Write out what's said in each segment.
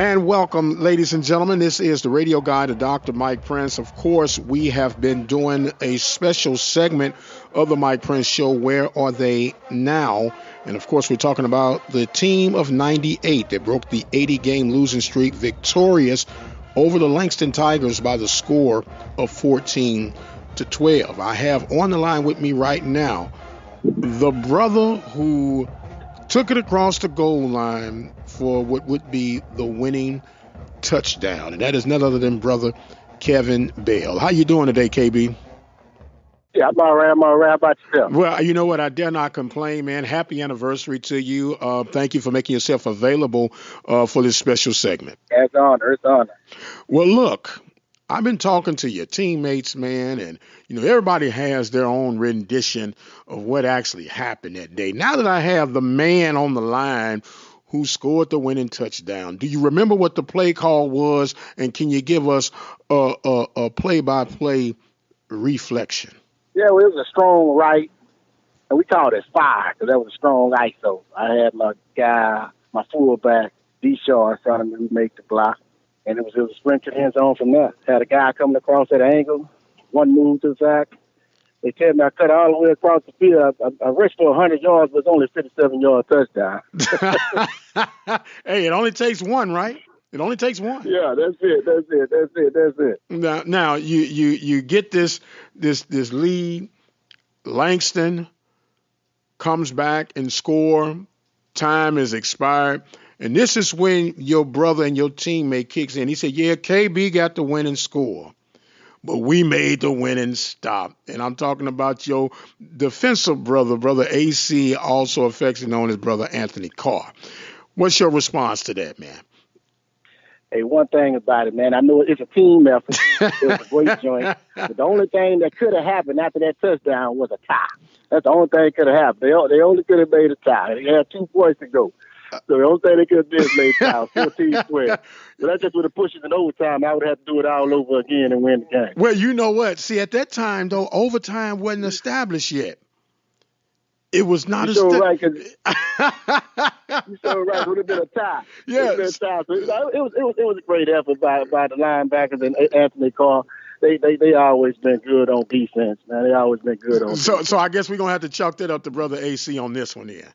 And welcome, ladies and gentlemen. This is the radio guide to Dr. Mike Prince. Of course, we have been doing a special segment of the Mike Prince Show, Where Are They Now? And of course, we're talking about the team of 98 that broke the 80-game losing streak, victorious over the Langston Tigers by the score of 14-12. I have on the line with me right now the brother who took it across the goal line for what would be the winning touchdown, and that is none other than brother Kevin Bell. How you doing today, KB? Yeah, I'm all right. I'm all right. How about yourself? Well, you know what? I dare not complain, man. Happy anniversary to you. Thank you for making yourself available for this special segment. It's an honor. It's an honor. Well, look, I've been talking to your teammates, man, and everybody has their own rendition of what actually happened that day. Now that I have the man on the line who scored the winning touchdown, do you remember what the play call was, and can you give us a play-by-play reflection? Yeah, well, it was a strong right, and we called it fire because that was a strong ISO. I had my guy, my fullback, D-Shaw in front of me, who made the block. And it was a sprint to the end zone from there. Had a guy coming across at an angle, one move to the side. They tell me I cut all the way across the field. I rushed for 100 yards, but it's only a 57-yard touchdown. Hey, it only takes one, right? It only takes one. Yeah, that's it. Now you get this lead. Langston comes back and score. Time is expired. And this is when your brother and your teammate kicks in. He said, yeah, KB got the winning score, but we made the winning stop. And I'm talking about your defensive brother AC, also affectionately known as brother Anthony Carr. What's your response to that, man? Hey, one thing about it, man, I know it's a team effort. It was a great joint. But the only thing that could have happened after that touchdown was a tie. That's the only thing that could have happened. They only could have made a tie. They had 2 points to go. So the only thing they could have did is made time, 14-12. But that just would have pushed it in overtime. I would have to do it all over again and win the game. Well, you know what? See, at that time, though, overtime wasn't established yet. It was not established. You so right. It would have been a tie. Yes. It would have been a tie. So it was a great effort by the linebackers and Anthony Carr. They always been good on defense, man. They always been good on defense. So I guess we're going to have to chalk that up to brother AC on this one here.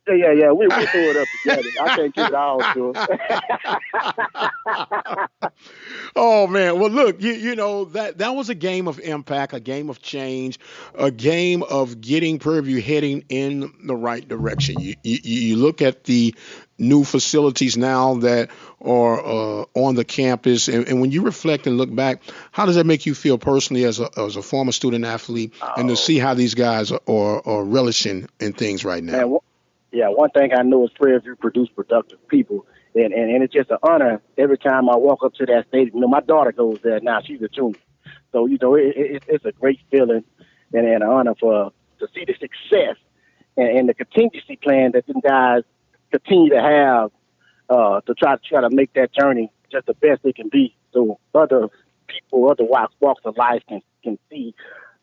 Yeah. We threw it up together. I can't give it all to him. Oh, man. Well, look, you know, that was a game of impact, a game of change, a game of getting Prairie View heading in the right direction. You look at the new facilities now that are on the campus, and when you reflect and look back, how does that make you feel personally as a former student athlete, and to see how these guys are relishing in things right now? Man, yeah, one thing I know is Prairie View produce productive people, and it's just an honor every time I walk up to that stadium. You know, my daughter goes there now; she's a junior, so it's a great feeling and an honor to see the success and the contingency plan that them guys continue to have to try to make that journey just the best it can be, so other people, other walks of life can see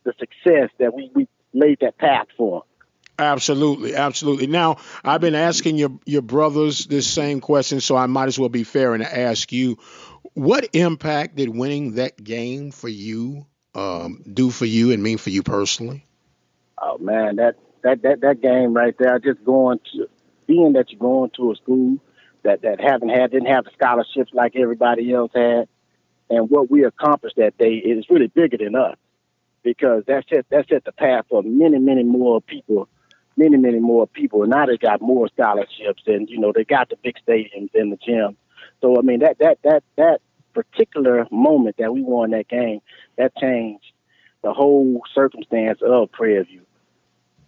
the success that we laid that path for. Absolutely. Now, I've been asking your brothers this same question, so I might as well be fair and ask you, what impact did winning that game for you do for you and mean for you personally? Oh man, that game right there, just being that you're going to a school that didn't have the scholarships like everybody else had, and what we accomplished that day is really bigger than us, because that set the path for many more people. Many more people. And now they got more scholarships, and they got the big stadiums and the gym. So I mean that particular moment that we won that game, that changed the whole circumstance of Prairie View.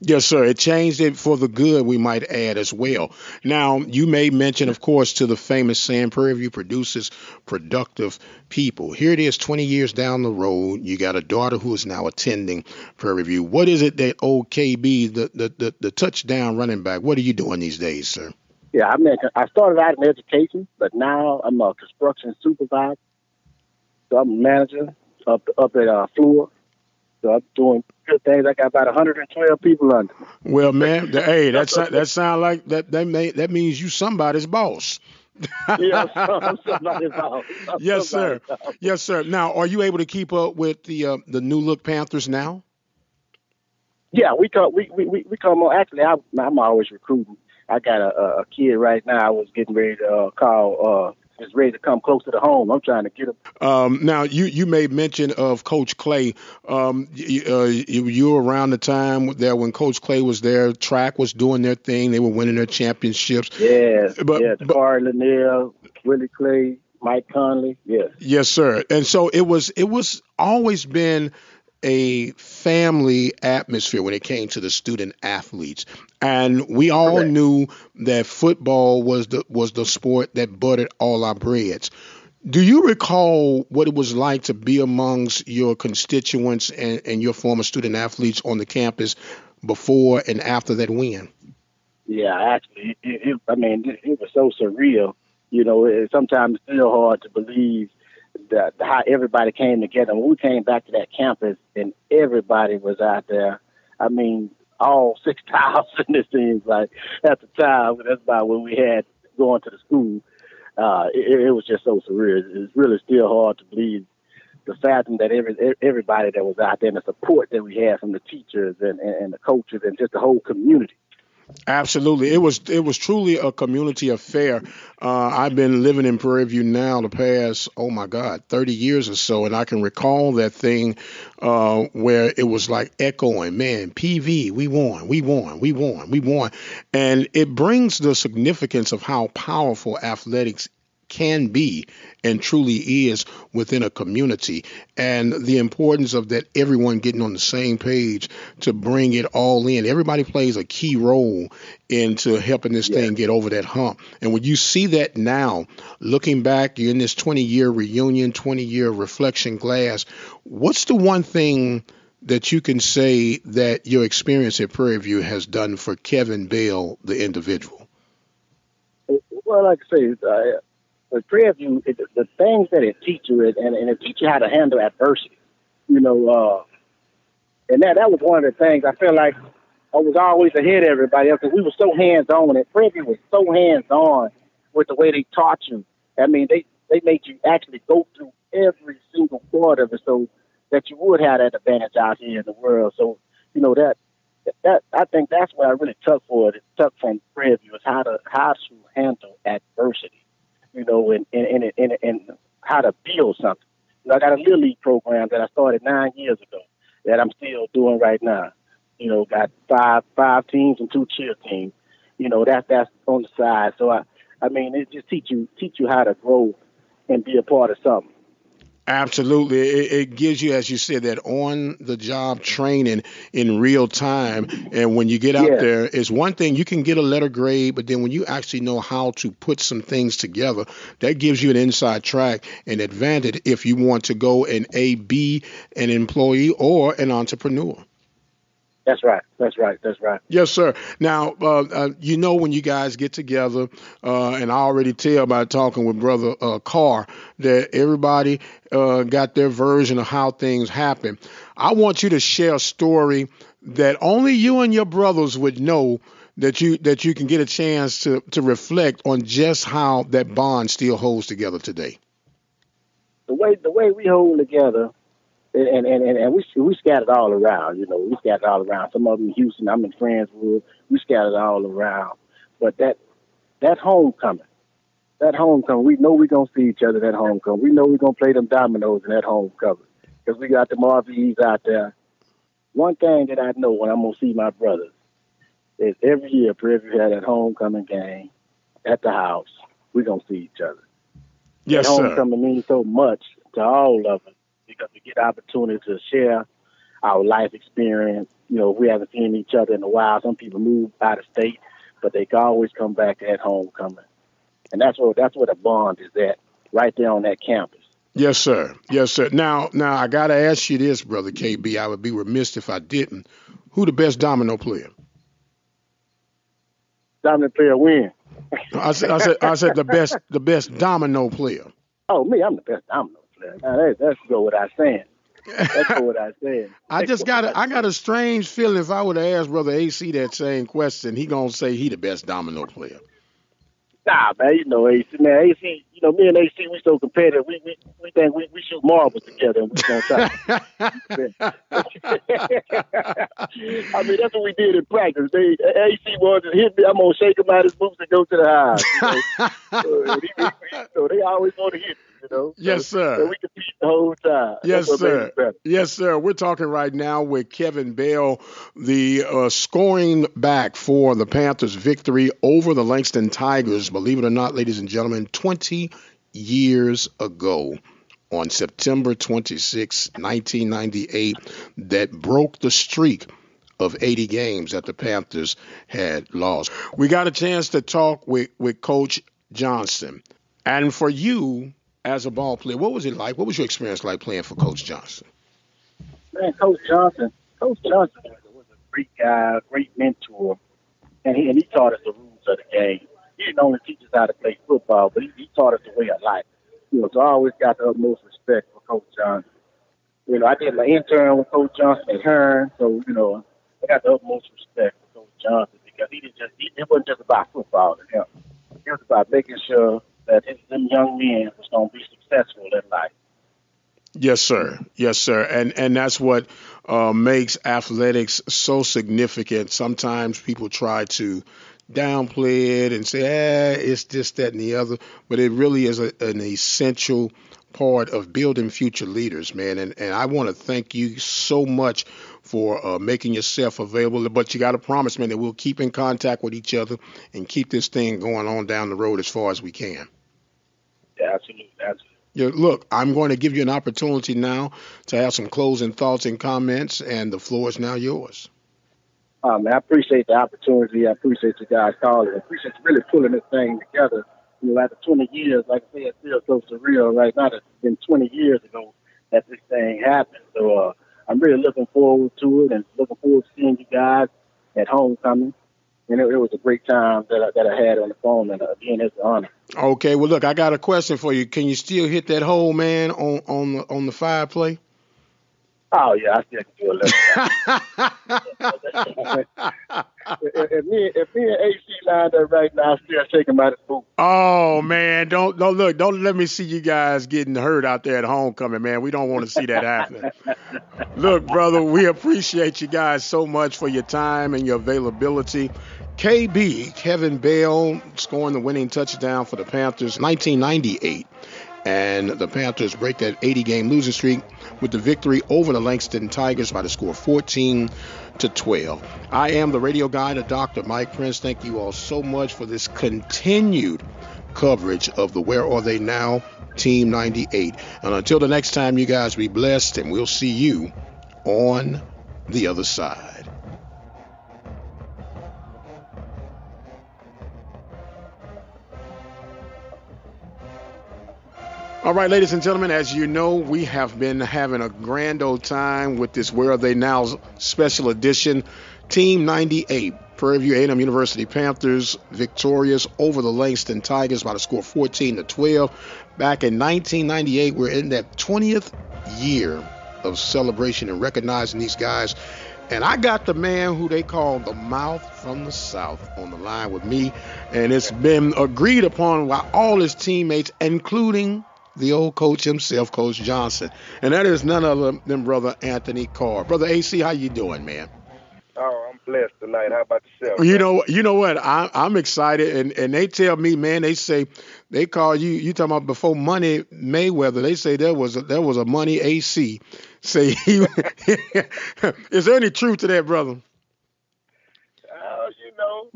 Yes, sir. It changed it for the good, we might add as well. Now, you made mention, of course, to the famous saying, Prairie View produces productive people. Here it is 20 years down the road. You got a daughter who is now attending Prairie View. What is it that old KB, the touchdown running back, what are you doing these days, sir? Yeah, I started out in education, but now I'm a construction supervisor. So I'm a manager up at Fleur. So I'm doing good things. I got about 112 people under me. Well, man, hey, that sound like that means you somebody's boss. Yeah, I'm somebody's dog. I'm Yes, somebody's sir. dog. Yes, sir. Now, are you able to keep up with the new look Panthers now? Yeah, we come on. Actually, I'm always recruiting. I got a kid right now. I was getting ready to call. Is ready to come closer to home. I'm trying to get him. Now, you made mention of Coach Clay. You were around the time there when Coach Clay was there. Track was doing their thing. They were winning their championships. Yes, But yeah. The but Carr, Linnell, Willie Clay, Mike Conley. Yes, yes, sir. And so it was always been a family atmosphere when it came to the student athletes. And we all correct. knew that football was the sport that buttered all our breads. Do you recall what it was like to be amongst your constituents and your former student athletes on the campus before and after that win? Yeah, actually, I mean, it was so surreal. You know, sometimes it's still hard to believe that how everybody came together. When we came back to that campus and everybody was out there, I mean, all 6,000, it seems like, at the time. That's about when we had going to the school. It was just so surreal. It's really still hard to believe the fathom that everybody that was out there and the support that we had from the teachers and the coaches and just the whole community. Absolutely, it was truly a community affair. I've been living in Prairie View now the past, oh my God, 30 years or so, and I can recall that thing where it was like echoing, man, PV, we won, we won, we won, we won, and it brings the significance of how powerful athletics can be and truly is within a community, and the importance of that everyone getting on the same page to bring it all in. Everybody plays a key role into helping this Yes. thing get over that hump. And when you see that now, looking back, you're in this 20-year reunion, 20-year reflection glass, what's the one thing that you can say that your experience at Prairie View has done for Kevin Bell, the individual? Well, like I say, the Prairie View, the things that it teaches you, and it teaches you how to handle adversity. You know, and that was one of the things I feel like I was always ahead of everybody else because we were so hands on. And Prairie View was so hands on with the way they taught you. I mean, they made you actually go through every single part of it so that you would have that advantage out here in the world. So, you know, that I think that's what I really took for it. It took from Prairie View is how to handle adversity, you know, and how to build something. You know, I got a little league program that I started 9 years ago that I'm still doing right now. You know, got five teams and two cheer teams. You know, that's on the side. So I mean, it just teach you how to grow and be a part of something. Absolutely. It gives you, as you said, that on the job training in real time. And when you get out Yeah, there, it's one thing you can get a letter grade, but then when you actually know how to put some things together, that gives you an inside track and advantage if you want to go and be an employee or an entrepreneur. that's right. That's right. That's right. Yes, sir. Now, when you guys get together, and I already tell by talking with Brother Carr that everybody got their version of how things happen. I want you to share a story that only you and your brothers would know that you can get a chance to reflect on just how that bond still holds together today. The way we hold together, and we scattered all around. You know, we scattered all around. Some of them in Houston. I'm in Friendswood. We scattered all around. But that homecoming, we know we're gonna see each other at homecoming. We know we're gonna play them dominoes in that homecoming because we got the RVs out there. One thing that I know when I'm gonna see my brothers is every year Prairie View had that homecoming game at the house. We're gonna see each other. That Yes, sir. homecoming means so much to all of us because we get the opportunity to share our life experience. You know, we haven't seen each other in a while. Some people move out of state, but they can always come back at homecoming. And that's where the bond is at, right there on that campus. Yes, sir. Yes, sir. Now I gotta ask you this, brother KB. I would be remiss if I didn't. Who the best domino player? Dominant player win. I said the best domino player. Oh, me, I'm the best domino player. Now, that's go without saying. That's go without saying. I just got a strange feeling if I would have asked brother AC that same question, he gonna say he the best domino player. Nah, man, you know AC, man. AC, you know, me and AC, we so competitive. We think we shoot marbles together, and we gonna try. I mean, that's what we did in practice. AC wanted to hit me. I'm gonna shake him out his boots and go to the house. You know, so they always want to hit me. You know, Yes, so sir. we compete the whole time. That's Yes, what made us sir. better. Yes, sir. We're talking right now with Kevin Bell, the scoring back for the Panthers' victory over the Langston Tigers. Believe it or not, ladies and gentlemen, 20 years ago, on September 26, 1998, that broke the streak of 80 games that the Panthers had lost. We got a chance to talk with Coach Johnson. And for you, as a ball player, what was it like? What was your experience like playing for Coach Johnson? Man, Coach Johnson was a great guy, a great mentor, and he taught us the rules of the game. He didn't only teach us how to play football, but he taught us the way of life. You know, so I always got the utmost respect for Coach Johnson. You know, I did my intern with Coach Johnson at Hearn, so you know, I got the utmost respect for Coach Johnson because it wasn't just about football to him. It was about making sure that them young men was going to be successful in life. Yes, sir. Yes, sir. And that's what makes athletics so significant. Sometimes people try to downplay it and say, it's this, that, and the other. But it really is an essential part of building future leaders, man. And I want to thank you so much for making yourself available. But you got to promise, man, that we'll keep in contact with each other and keep this thing going on down the road as far as we can. Yeah, absolutely. Yeah, look, I'm going to give you an opportunity now to have some closing thoughts and comments, and the floor is now yours. Man, I appreciate the opportunity. I appreciate you guys calling. I appreciate you really pulling this thing together. You know, after 20 years, like I said, it's still so surreal right now. It's been 20 years ago that this thing happened. So I'm really looking forward to it and looking forward to seeing you guys at homecoming. And it was a great time that I had on the phone, and again, it's an honor. Okay, well, look, I got a question for you. Can you still hit that hole, man, on the 5 play? Oh yeah, I still can do a little. if me and AC lined up right now, I'm still shaking by the boot. Oh man, don't let me see you guys getting hurt out there at homecoming, man. We don't want to see that happening. Look, brother, we appreciate you guys so much for your time and your availability. KB, Kevin Bell, scoring the winning touchdown for the Panthers 1998. And the Panthers break that 80-game losing streak with the victory over the Langston Tigers by the score of 14-12. I am the radio guy, Dr. Mike Prince. Thank you all so much for this continued coverage of the Where Are They Now Team 98. And until the next time, you guys be blessed, and we'll see you on the other side. All right, ladies and gentlemen, as you know, we have been having a grand old time with this Where Are They Now special edition. Team 98, Prairie View A&M University Panthers victorious over the Langston Tigers by the score 14-12. Back in 1998, we're in that 20th year of celebration and recognizing these guys. And I got the man who they call the mouth from the South on the line with me. And it's been agreed upon by all his teammates, including the old coach himself, Coach Johnson. And that is none other than Brother Anthony Carr. Brother AC, how you doing, man? Oh, I'm blessed tonight. How about yourself? You know what? I'm excited, and they tell me, man, they say they call you. You talking about before Money Mayweather? They say there was a Money AC. Say he, is there any truth to that, brother? You know.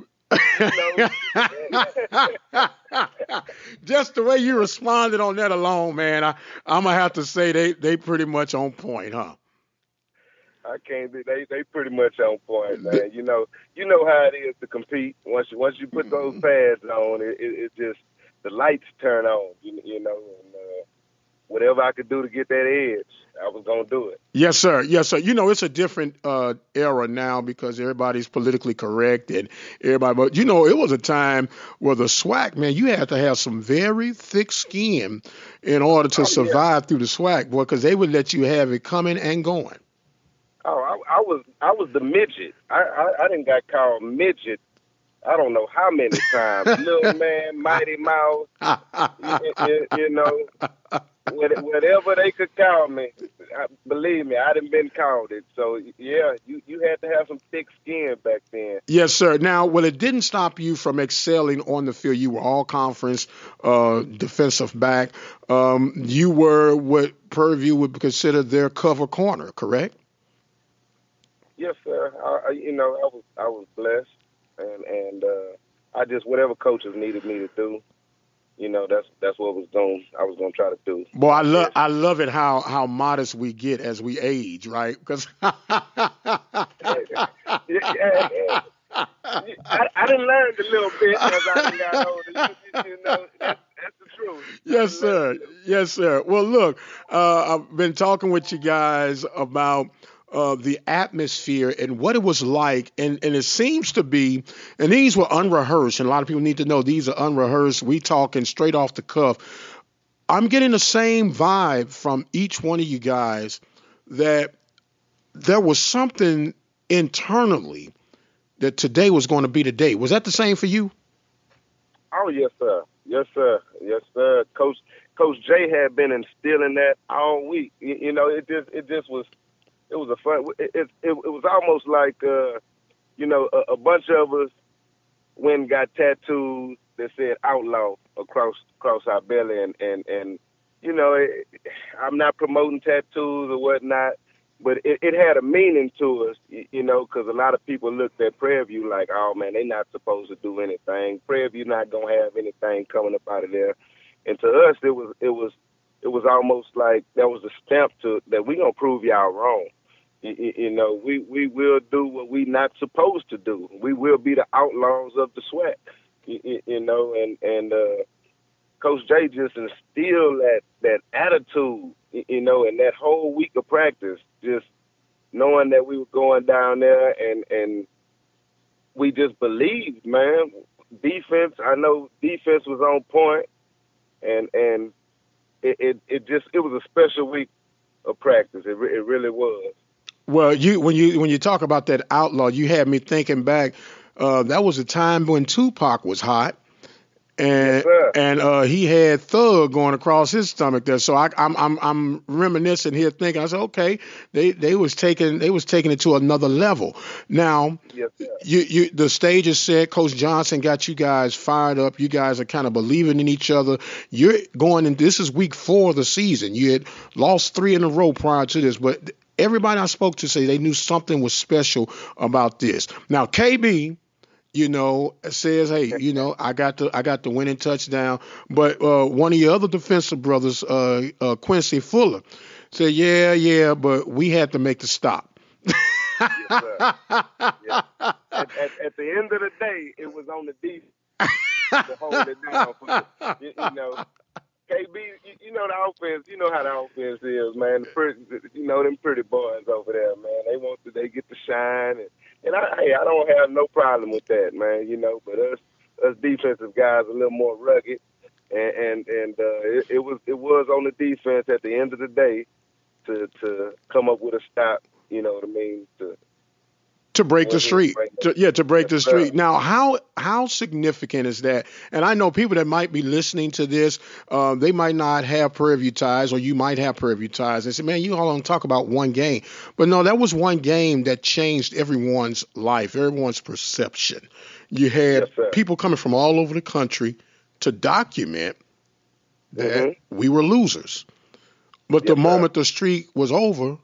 Just the way you responded on that alone, man, I'm gonna have to say they pretty much on point, huh? I can't be. They pretty much on point, man. You know how it is to compete. Once you put those pads on, it just the lights turn on. You know, and whatever I could do to get that edge, I was gonna do it. Yes, sir. Yes, sir. You know, it's a different era now because everybody's politically correct and everybody. But you know, it was a time where the SWAC, man, you had to have some very thick skin in order to survive through the SWAC, boy, because they would let you have it coming and going. Oh, I was the midget. I didn't got called midget I don't know how many times. Little man, Mighty Mouse, you know, whatever they could call me. Believe me, I done been called it. So yeah, you had to have some thick skin back then. Yes, sir. Now, well, it didn't stop you from excelling on the field. You were all conference defensive back. You were what Prairie View would consider their cover corner, correct? Yes, sir. I was blessed, and I just whatever coaches needed me to do, that's what I was gonna try to do Boy, my best. I love it how modest we get as we age, right? Because Yeah, I didn't learn a little bit as I done got older. That's the truth. I yes, done learned a sir. little bit. Yes, sir. Well, look, I've been talking with you guys about the atmosphere and what it was like, and it seems to be, and these were unrehearsed, and a lot of people need to know these are unrehearsed. We talking straight off the cuff. I'm getting the same vibe from each one of you guys that there was something internally that today was going to be the day. Was that the same for you? Oh yes, sir. Yes, sir. Yes, sir. Coach J had been instilling that all week. It just was. It was a fun. It was almost like a bunch of us went and got tattoos that said outlaw across our belly, and I'm not promoting tattoos or whatnot, but it had a meaning to us, because a lot of people looked at Prairie View like, oh man, they not supposed to do anything. Prairie View not gonna have anything coming up out of there, and to us it was almost like that was a stamp to that we gonna prove y'all wrong. We will do what we not supposed to do. We will be the outlaws of the sweat. And Coach J just instilled that attitude, and that whole week of practice, just knowing that we were going down there and we just believed, man. Defense, I know defense was on point, and it was a special week of practice. It really was. Well, when you talk about that outlaw, you had me thinking back. That was a time when Tupac was hot, Yes, and sir. he had Thug going across his stomach there. So I'm reminiscing here, thinking I said, okay, they was taking it to another level. Now, Yes, sir. the stage is set. Coach Johnson got you guys fired up. You guys are kind of believing in each other. You're going in. This is week 4 of the season. You had lost 3 in a row prior to this, but everybody I spoke to say they knew something was special about this. Now, KB, says, hey, I got the winning touchdown. But one of your other defensive brothers, Quincy Fuller, said, yeah, but we had to make the stop. Yes, sir. Yeah. At the end of the day, it was on the defense to hold it down. KB, the offense. You know how the offense is, man. Them pretty boys over there, man. They get to shine, and I don't have no problem with that, man. But us defensive guys a little more rugged, it was on the defense at the end of the day to come up with a stop. You know what I mean? To break the streak. To break Yes, the sir. streak. Now, how significant is that? And I know people that might be listening to this, they might not have Prairie View ties, or you might have Prairie View ties. They say, man, you all don't talk about one game. But no, that was one game that changed everyone's life, everyone's perception. You Yes, had sir. people coming from all over the country to document that Mm-hmm. we were losers. But the Yes, sir. moment the streak was over,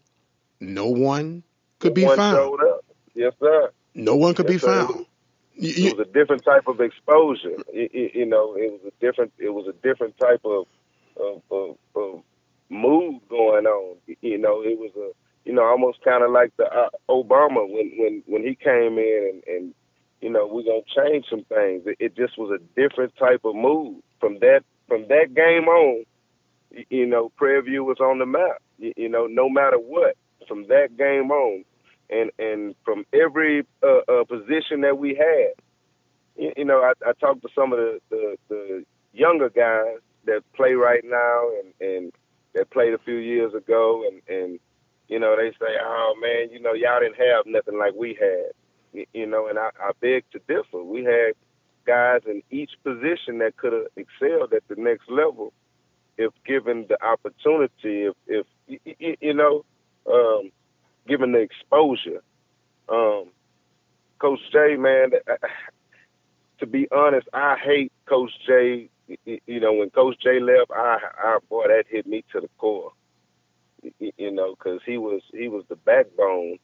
no one No could be one found. showed up. Yes, sir. No one could Yes, be sir. found. It was a different type of exposure. It was a different type of mood going on. It was almost kind of like the Obama when he came in and we're gonna change some things. It just was a different type of mood from that game on. Prairie View was on the map. No matter what, from that game on, and from every position that we had. I talked to some of the younger guys that play right now and that played a few years ago, and they say, oh man, y'all didn't have nothing like we had. And I beg to differ. We had guys in each position that could have excelled at the next level if given the opportunity, if given the exposure. Um, Coach J, man, to be honest, I hate Coach J. When Coach J left, boy, that hit me to the core. Because he was the backbone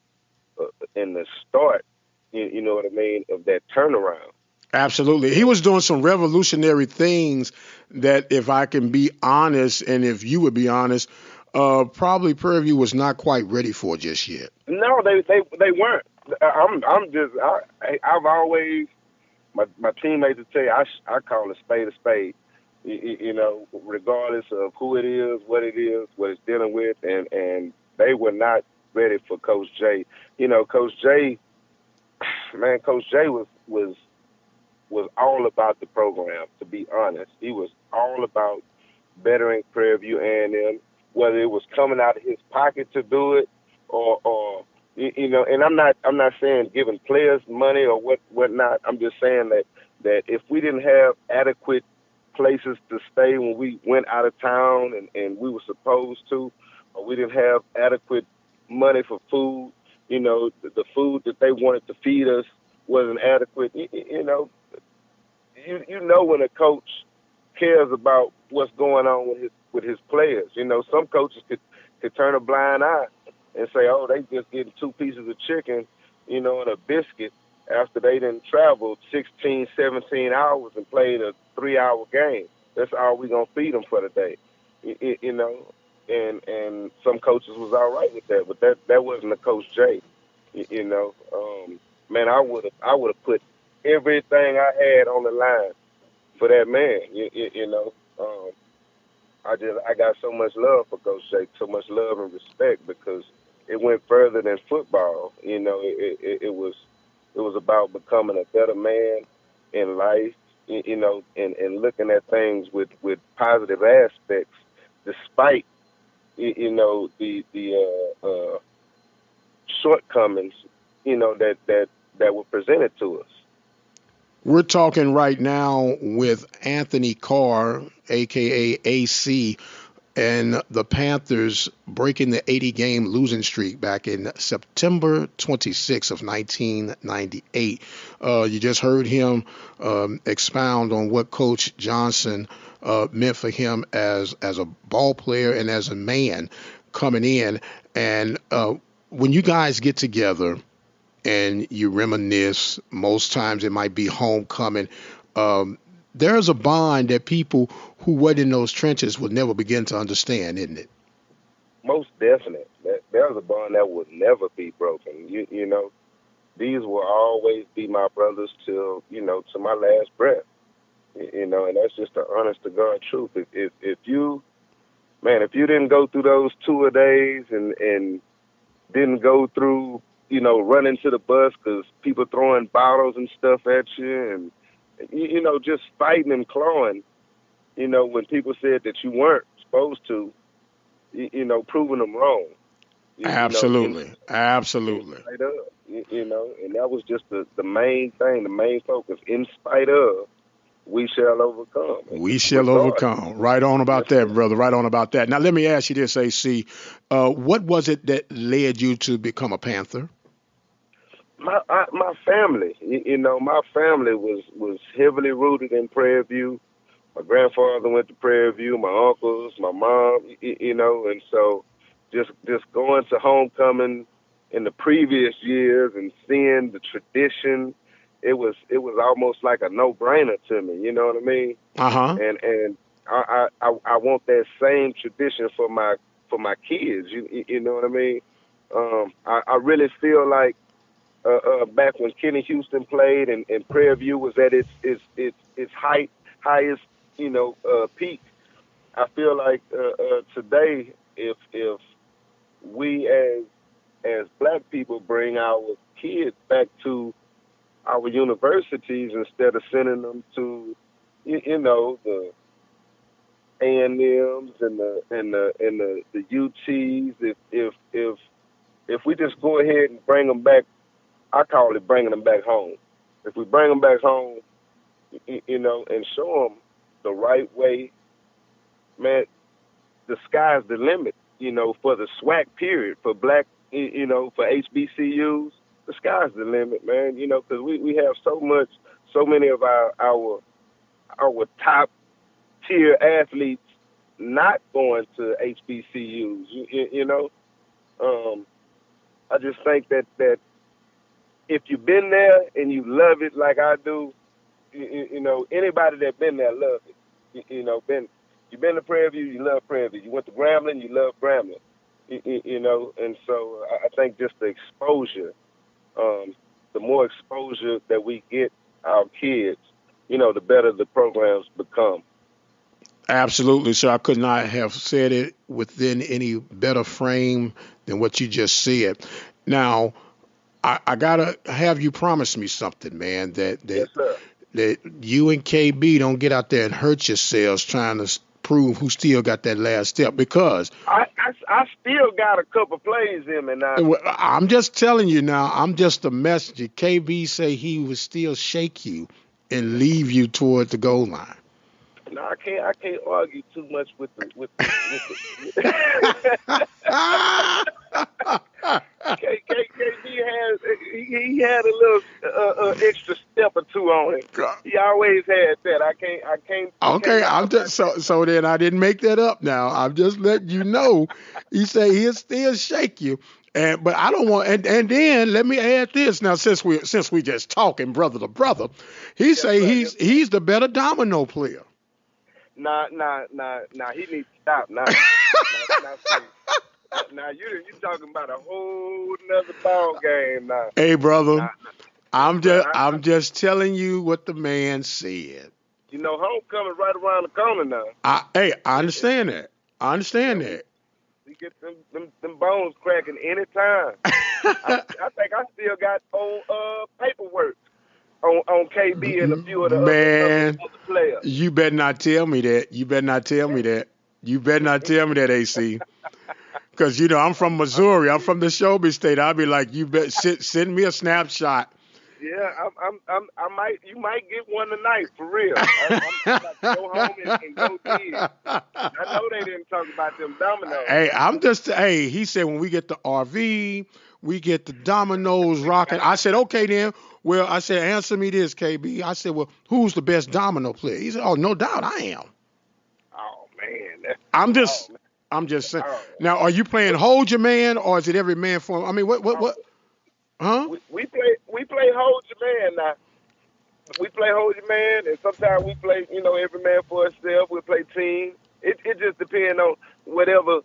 in the start. You know what I mean, of that turnaround. Absolutely. He was doing some revolutionary things that, if I can be honest, and if you would be honest, probably Prairie View was not quite ready for just yet. No, they weren't. I've always, my teammates would tell you, I call a spade a spade. Regardless of who it is, what it's dealing with, and they were not ready for Coach J. Coach J, man, Coach J was all about the program. To be honest, he was all about bettering Prairie View A&M, whether it was coming out of his pocket to do it, or And I'm not saying giving players money or whatnot. I'm just saying that if we didn't have adequate places to stay when we went out of town and we were supposed to, or we didn't have adequate money for food, the food that they wanted to feed us wasn't adequate. When a coach cares about what's going on with his players. Some coaches could turn a blind eye and say, oh, they just getting 2 pieces of chicken, and a biscuit after they done traveled 16, 17 hours and played a 3-hour game. That's all we gonna feed them for the day, And some coaches was all right with that, but that wasn't a Coach J. Man, I would have put everything I had on the line for that man. I got so much love for Coach J, so much love and respect because it went further than football. It was about becoming a better man in life. And looking at things with positive aspects, despite the shortcomings that were presented to us. We're talking right now with Anthony Carr, aka AC, and the Panthers breaking the 80-game losing streak back in September 26 of 1998. You just heard him expound on what Coach Johnson meant for him as a ball player and as a man coming in. And when you guys get together and you reminisce, most times it might be homecoming. There's a bond that people who were in those trenches will never begin to understand, isn't it? Most definite. There's a bond that would never be broken. These will always be my brothers till to my last breath. And that's just the honest to God truth. If you didn't go through those tour days and didn't go through running to the bus because people throwing bottles and stuff at you and just fighting and clawing, when people said that you weren't supposed to, proving them wrong. Absolutely. Absolutely. In spite of, and that was just the main thing, the main focus. In spite of, we shall overcome. We shall overcome. Right on about that, brother. Right on about that. Now, let me ask you this, AC. What was it that led you to become a Panther? My family. My family was heavily rooted in Prairie View. My grandfather went to Prairie View, my uncles, my mom, and so just going to homecoming in the previous years and seeing the tradition, it was almost like a no-brainer to me, you know what I mean? Uh-huh. And I want that same tradition for my kids, you know what I mean? I really feel like back when Kenny Houston played and Prairie View was at its highest peak. I feel like today, if we as black people bring our kids back to our universities instead of sending them to the A&Ms and the UTs, if we just go ahead and bring them back I call it bringing them back home. If we bring them back home, and show them the right way, man, the sky's the limit. For the SWAC period, for black, for HBCUs, the sky's the limit, man. Because we have so many of our top tier athletes not going to HBCUs. I just think that if you've been there and you love it like I do, anybody that been there love it. You've been to Prairie View, you love Prairie View. You went to Grambling, you love Grambling. And so I think just the exposure, the more exposure that we get our kids, the better the programs become. Absolutely, sir. I could not have said it within any better frame than what you just said. Now, I gotta have you promise me something, man. Yes, sir. That you and KB don't get out there and hurt yourselves trying to prove who still got that last step. Because I still got a couple plays in me now. I'm just telling you now. I'm just a messenger. KB say he would still shake you and leave you toward the goal line. No, I can't argue too much with the KB he had a little extra step or two on him. He always had that. I can't. Okay, I'm just so then I didn't make that up. Now I'm just letting you know. He say he'll still shake you, but I don't want. And then let me add this. Now since we just talking brother to brother, he say he's the better domino player. Nah, he needs to stop now. Now you talking about a whole nother ball game now. Hey, brother, I'm just telling you what the man said. Homecoming right around the corner now. I understand that. I understand that. We get them bones cracking anytime. I think I still got on paperwork on KB and a few of the other players. You better not tell me that. You better not tell me that. You better not tell me that, AC. Because I'm from Missouri. I'm from the Shelby State. I'll be like, you bet. Send me a snapshot. Yeah, you might get one tonight for real. I'm about to go home and go dig. I know they didn't talk about them dominoes. Hey, he said when we get the RV, we get the dominoes rocking. I said, okay then. Well, I said, answer me this, KB. I said, well, who's the best domino player? He said, oh, no doubt I am. Oh man. I'm just saying. Oh. Now, are you playing hold your man or is it every man for him? I mean, what? Huh? We play hold your man now. We play hold your man, and sometimes we play, every man for himself. We play team. It just depends on whatever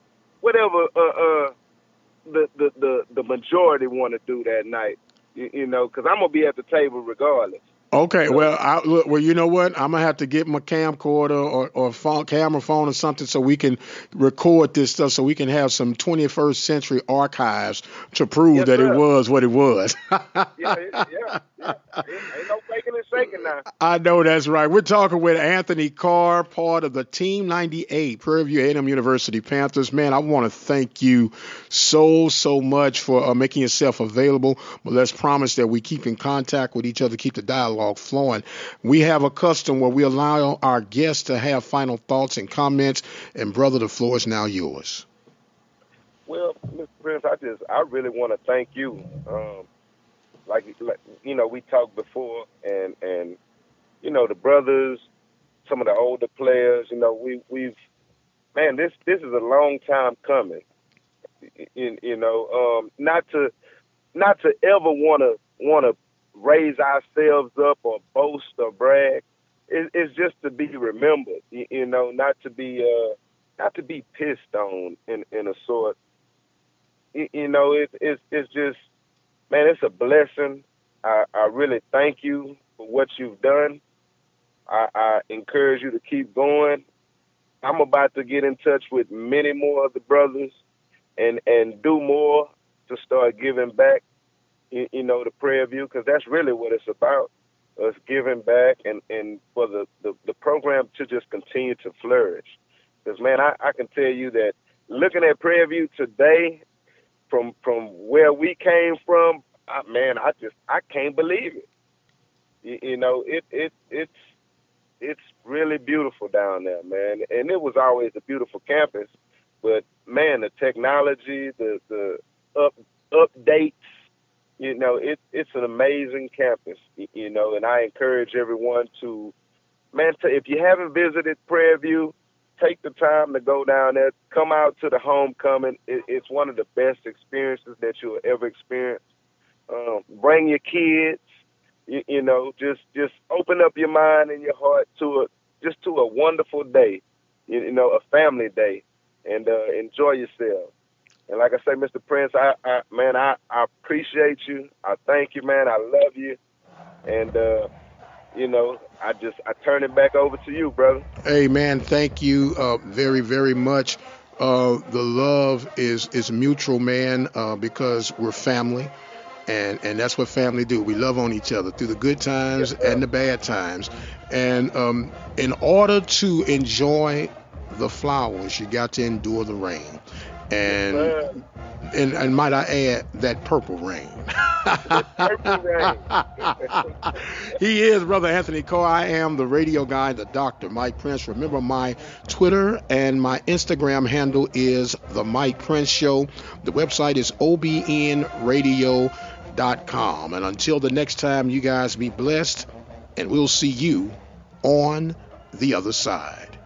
the majority want to do that night. Because I'm gonna be at the table regardless. Okay, well, you know what? I'm gonna have to get my camcorder or camera phone or something so we can record this stuff, so we can have some 21st century archives to prove that it was what it was. Yeah. Ain't no faking and shaking now. I know that's right. We're talking with Anthony Carr, part of the Team 98, Prairie View A&M University Panthers. Man, I want to thank you so much for making yourself available. But let's promise that we keep in contact with each other, keep the dialogue flowing. We have a custom where we allow our guests to have final thoughts and comments. And brother, the floor is now yours. Well, Mr. Prince, I really want to thank you. Like we talked before, and the brothers, some of the older players, we've this is a long time coming. Not to ever want to raise ourselves up or boast or brag. It's just to be remembered, not to be pissed on in a sort. It's just, man, it's a blessing. I really thank you for what you've done. I encourage you to keep going. I'm about to get in touch with many more of the brothers and do more to start giving back, to Prairie View, because that's really what it's about, us giving back and for the program to just continue to flourish. Because, man, I can tell you that looking at Prairie View today, from where we came from, I can't believe it. You know, it's really beautiful down there, man. And it was always a beautiful campus, but man, the technology, the up updates, you know, it's an amazing campus, you know. And I encourage everyone to, man, if you haven't visited Prairie View, take the time to go down there. Come out to the homecoming. It's one of the best experiences that you'll ever experience. Bring your kids. You know, just open up your mind and your heart to a wonderful day. You know, a family day, and enjoy yourself. And like I say, Mr. Prince, I appreciate you. I thank you, man. I love you, and you know, I turn it back over to you, brother. Hey, man, thank you very, very much. The love is mutual, man, because we're family. And that's what family do. We love on each other through the good Yes, times sir. and the bad times. And in order to enjoy the flowers, you got to endure the rain. Yes, And sir. and might I add that purple rain. That purple rain. He is Brother Anthony Carr. I am the radio guy, the Dr. Mike Prince. Remember, my Twitter and my Instagram handle is The Mike Prince Show. The website is obnradio.com. And until the next time, you guys be blessed, and we'll see you on the other side.